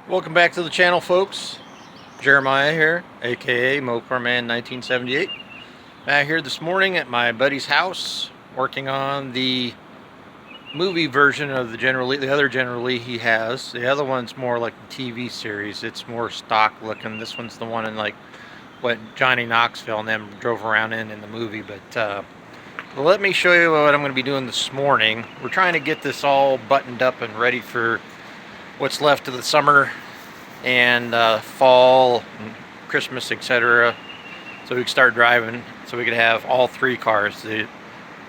Welcome back to the channel, folks. Jeremiah here, aka Mocarman 1978. Back here this morning at my buddy's house, working on the movie version of the other General Lee he has. The other one's more like the TV series. It's more stock looking. This one's the one in like what Johnny Knoxville and them drove around in the movie. But let me show you what I'm going to be doing this morning. We're trying to get this all buttoned up and ready for what's left of the summer and fall and Christmas, etc., so we can start driving, so we could have all three cars,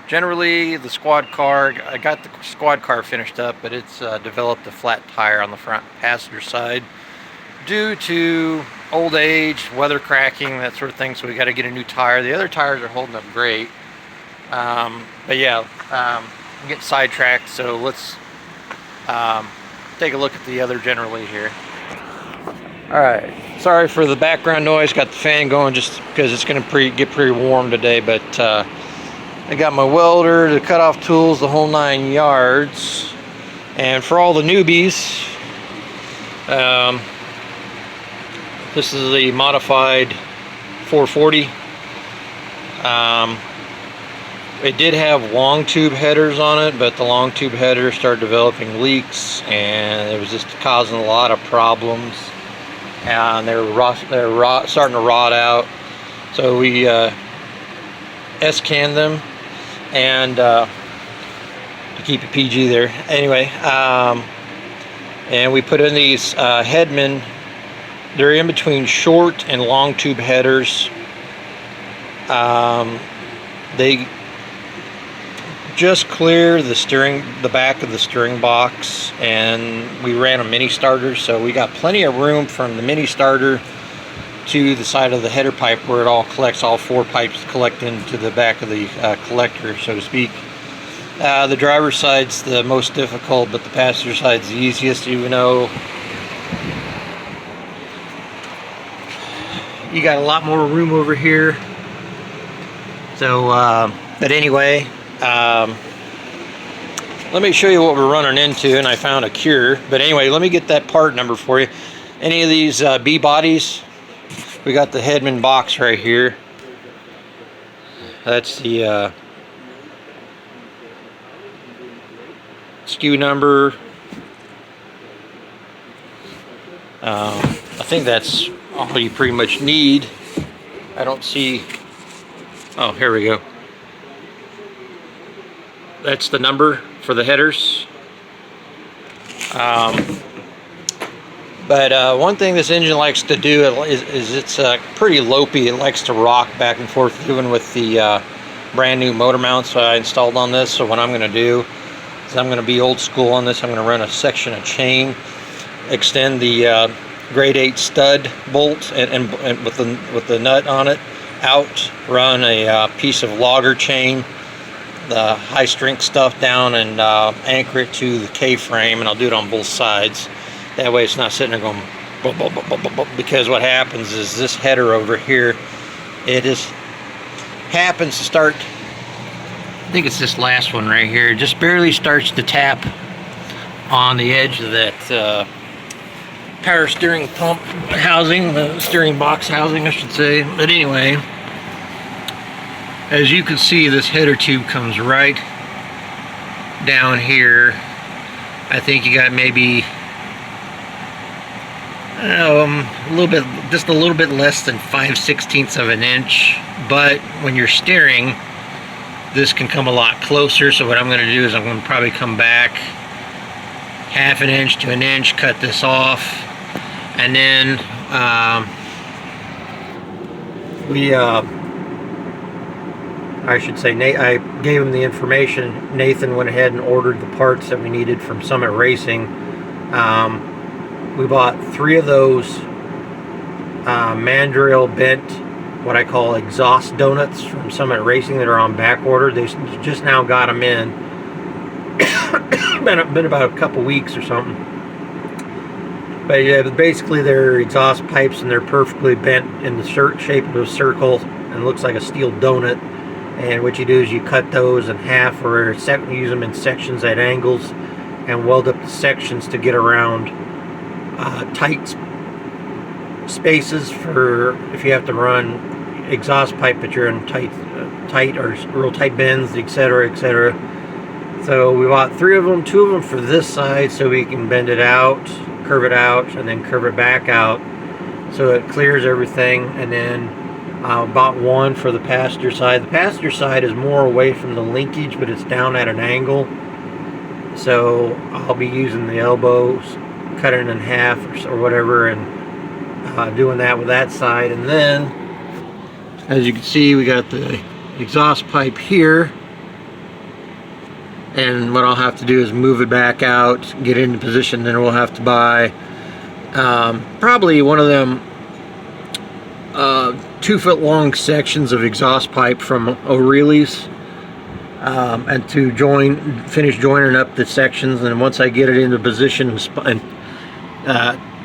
generally the squad car. I got the squad car finished up, but it's developed a flat tire on the front passenger side due to old age, weather cracking, that sort of thing, so we got to get a new tire. The other tires are holding up great, but yeah, I'm getting sidetracked, so let's take a look at the other General Lee here. Alright, sorry for the background noise. Got the fan going just because it's going to get pretty warm today, but I got my welder, the cutoff tools, the whole 9 yards. And for all the newbies, this is the modified 440. It did have long tube headers on it, but the long tube headers started developing leaks, and it was just causing a lot of problems. And they were starting to rot out. So we S-canned them, and to keep it PG there. Anyway, and we put in these Hedman. They're in between short and long tube headers. They just clear the back of the steering box, and we ran a mini starter, so we got plenty of room from the mini starter to the side of the header pipe where it all collects. All four pipes collect into the back of the collector, so to speak. The driver's side's the most difficult, but the passenger side's the easiest, even though you got a lot more room over here. So but anyway, let me show you what we're running into, and I found a cure. But anyway, let me get that part number for you. Any of these B bodies, we got the Hedman box right here. That's the SKU number. I think that's all you pretty much need. I don't see. Oh, here we go. That's the number for the headers. But one thing this engine likes to do is it's pretty lopey. It likes to rock back and forth, even with the brand new motor mounts I installed on this. So what I'm going to do is I'm going to be old school on this. I'm going to run a section of chain, extend the grade 8 stud bolt, and with the nut on it out, run a piece of logger chain, the high strength stuff down, and anchor it to the K-frame, and I'll do it on both sides. That way it's not sitting there going bop, bop, bop, bop, bop, because what happens is this header over here, it just happens to start, I think it's this last one right here, it just barely starts to tap on the edge of that power steering pump housing, the steering box housing I should say. But anyway, as you can see, this header tube comes right down here. I think you got maybe just a little bit less than 5/16 of an inch, but when you're steering, this can come a lot closer. So what I'm going to do is I'm going to probably come back half an inch to an inch, cut this off, and then I should say, I gave him the information. Nathan went ahead and ordered the parts that we needed from Summit Racing. We bought 3 of those mandrel bent, what I call exhaust donuts from Summit Racing, that are on back order. They just now got them in. been about a couple weeks or something. But yeah, basically they're exhaust pipes, and they're perfectly bent in the shape of a circle, and it looks like a steel donut. And what you do is you cut those in half, or use them in sections at angles, and weld up the sections to get around tight spaces for if you have to run exhaust pipe, but you're in tight or real tight bends, etc., etc. So we bought 3 of them, 2 of them for this side so we can bend it out, curve it out, and then curve it back out so it clears everything. And then bought 1 for the passenger side. The passenger side is more away from the linkage, but it's down at an angle. So I'll be using the elbows, cutting it in half or whatever, and doing that with that side. And then, as you can see, we got the exhaust pipe here. And what I'll have to do is move it back out, get it into position. Then we'll have to buy probably one of them 2-foot long sections of exhaust pipe from O'Reilly's, and to finish joining up the sections. And once I get it into position and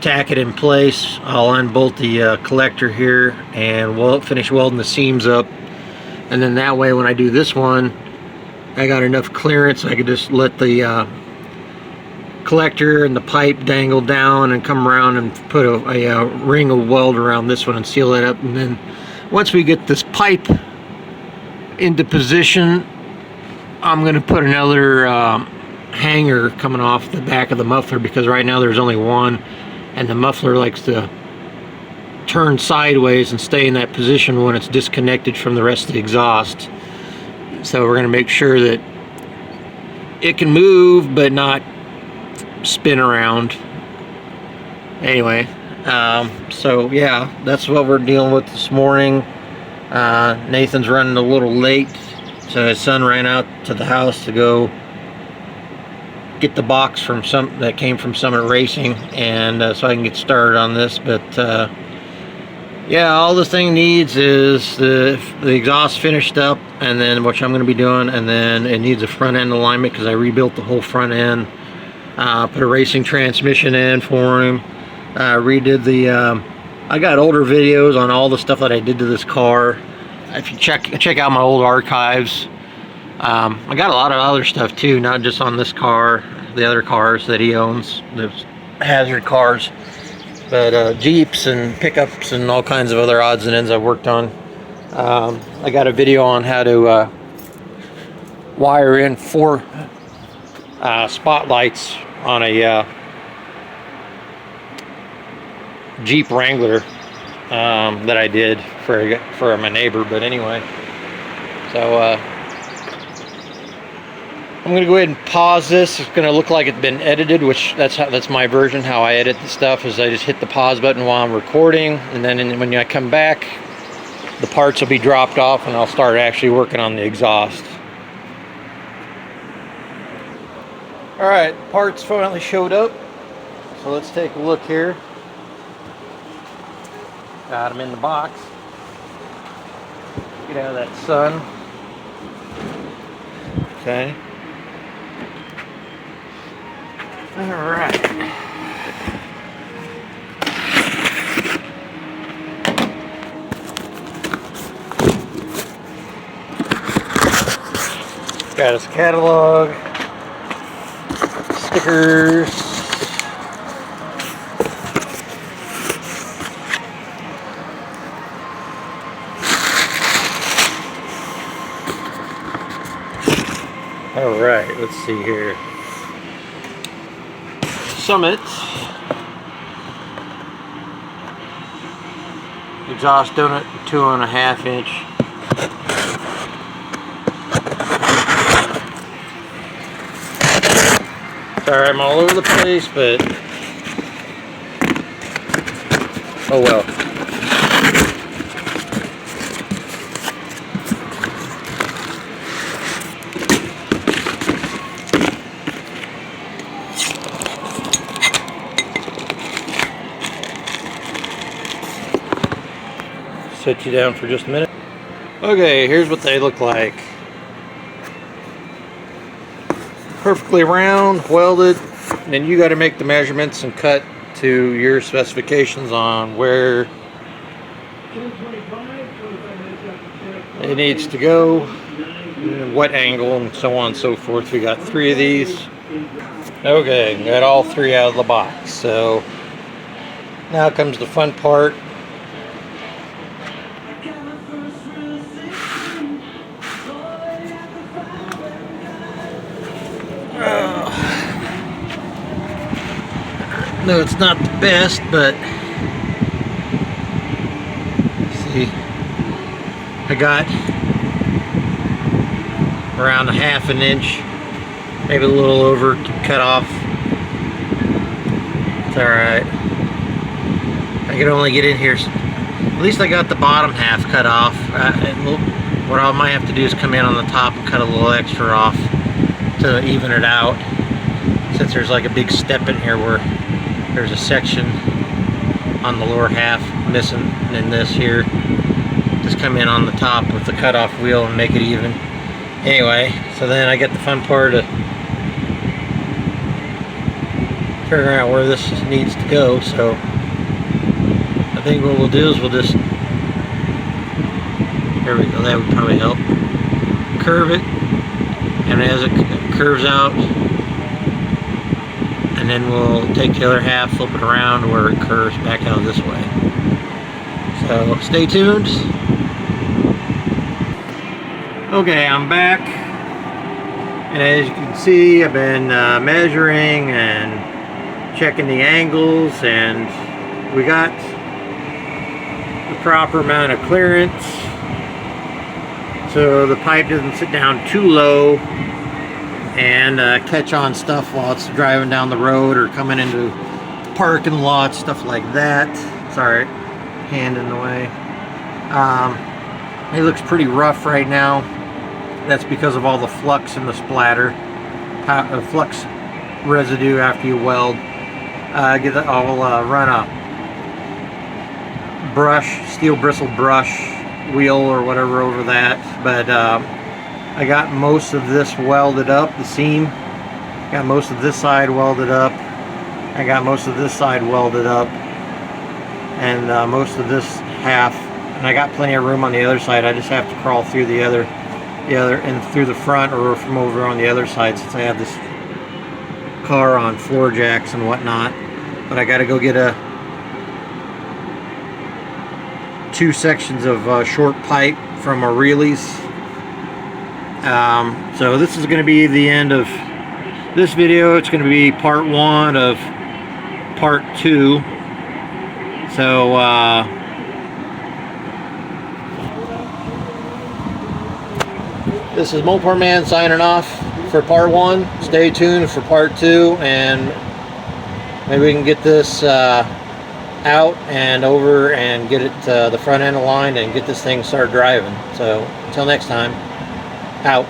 tack it in place, I'll unbolt the collector here and we'll finish welding the seams up. And then that way, when I do this one, I got enough clearance. I could just let the collector and the pipe dangle down and come around and put a ring of weld around this one and seal it up. And then once we get this pipe into position, I'm going to put another hanger coming off the back of the muffler, because right now there's only one, and the muffler likes to turn sideways and stay in that position when it's disconnected from the rest of the exhaust. So we're going to make sure that it can move but not spin around. Anyway, so yeah, that's what we're dealing with this morning. Nathan's running a little late, so his son ran out to the house to go get the box from that came from Summit Racing, and so I can get started on this. But yeah, all this thing needs is the exhaust finished up, and then which I'm going to be doing, and then it needs a front end alignment because I rebuilt the whole front end. Put a racing transmission in for him. Redid the I got older videos on all the stuff that I did to this car. If you check out my old archives, I got a lot of other stuff too, not just on this car, the other cars that he owns, the hazard cars, but Jeeps and pickups and all kinds of other odds and ends I've worked on. I got a video on how to wire in 4 spotlights on a Jeep Wrangler that I did for my neighbor. But anyway, so I'm gonna go ahead and pause this. It's gonna look like it's been edited, which that's my version. How I edit the stuff is I just hit the pause button while I'm recording, and then when I come back, the parts will be dropped off and I'll start actually working on the exhaust. Alright, parts finally showed up, so let's take a look here. Got them in the box. Get out of that sun. Okay. Alright. Got his catalog, stickers, all right, let's see here. Summit exhaust donut, 2.5 inch. Sorry, I'm all over the place, but oh well. Set you down for just a minute. Okay, here's what they look like. Perfectly round, welded, and then you got to make the measurements and cut to your specifications on where it needs to go, what angle, and so on and so forth. We got 3 of these. Okay, got all 3 out of the box. So Now comes the fun part. No, it's not the best, but see, I got around a half an inch, maybe a little over, to cut off. It's alright. I could only get in here, at least I got the bottom half cut off. What I might have to do is come in on the top and cut a little extra off to even it out, since there's like a big step in here where there's a section on the lower half missing in this here. Just come in on the top with the cutoff wheel and make it even. Anyway, so then I get the fun part of figuring out where this needs to go. So I think what we'll do is we'll just, there we go, that would probably help. Curve it, and as it curves out, and then we'll take the other half, flip it around where it curves back out this way. So stay tuned. Okay, I'm back, and as you can see, I've been measuring and checking the angles, and we got the proper amount of clearance so the pipe doesn't sit down too low and catch on stuff while it's driving down the road or coming into parking lots, stuff like that. Sorry, hand in the way. It looks pretty rough right now. That's because of all the flux and the splatter, flux residue after you weld. I'll run a brush, steel bristle brush wheel or whatever over that, but I got most of this welded up, the seam. Got most of this side welded up. I got most of this side welded up, and most of this half, and I got plenty of room on the other side. I just have to crawl through the other and through the front, or from over on the other side, since I have this car on floor jacks and whatnot. But I got to go get two sections of short pipe from O'Reilly's. So this is going to be the end of this video. It's going to be part one of part two. So this is Mopar Man signing off for part one. Stay tuned for part two, and maybe we can get this out and over and get it the front end aligned and get this thing started driving. So until next time, out.